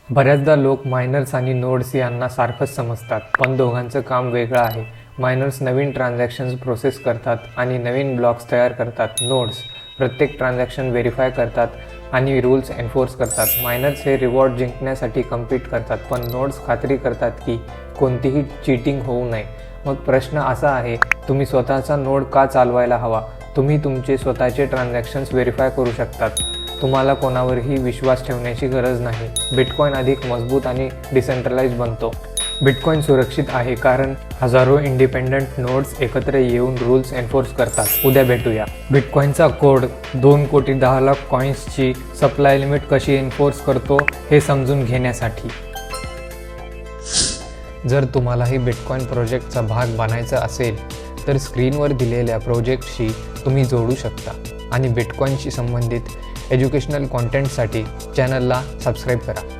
बऱ्याचदा लोक मायनर्स आणि नोड्स यांना सारखंच समजतात, पण दोघांचं काम वेगळं आहे. मायनर्स नवीन ट्रान्झॅक्शन्स प्रोसेस करतात आणि नवीन ब्लॉक्स तयार करतात. नोड्स प्रत्येक ट्रान्झॅक्शन व्हेरीफाय करतात आणि रूल्स एन्फोर्स करतात. मायनर्स हे रिवॉर्ड जिंकण्यासाठी कम्पीट करतात, पण नोड्स खात्री करतात की कोणतीही चीटिंग होऊ नये. मग प्रश्न असा आहे, तुम्ही स्वतःचा नोड का चालवायला हवा? तुम्ही तुमचे स्वतःचे ट्रान्झॅक्शन्स व्हेरीफाय करू शकतात. तुम्हाला कोणावरही विश्वास ठेवण्याची गरज नाही. बिटकॉइन अधिक मजबूत आणि डिसेंट्रलाइज बनतो. बिटकॉइन सुरक्षित आहे कारण हजारो इंडिपेंडंट नोड्स एकत्र येऊन रूल्स एन्फोर्स करतात. उद्या भेटूया. बिटकॉइनचा कोड 2,10,00,000 कॉइन्सची सप्लाय लिमिट कशी एन्फोर्स करतो हे समजून घेण्यासाठी. जर तुम्हालाही बिटकॉइन प्रोजेक्टचा भाग बनायचा असेल तर स्क्रीनवर दिलेल्या प्रोजेक्टशी तुम्ही जोडू शकता आणि बिटकॉइनशी संबंधित एज्युकेशनल कॉन्टेंटसाठी चॅनलला सबस्क्राईब करा.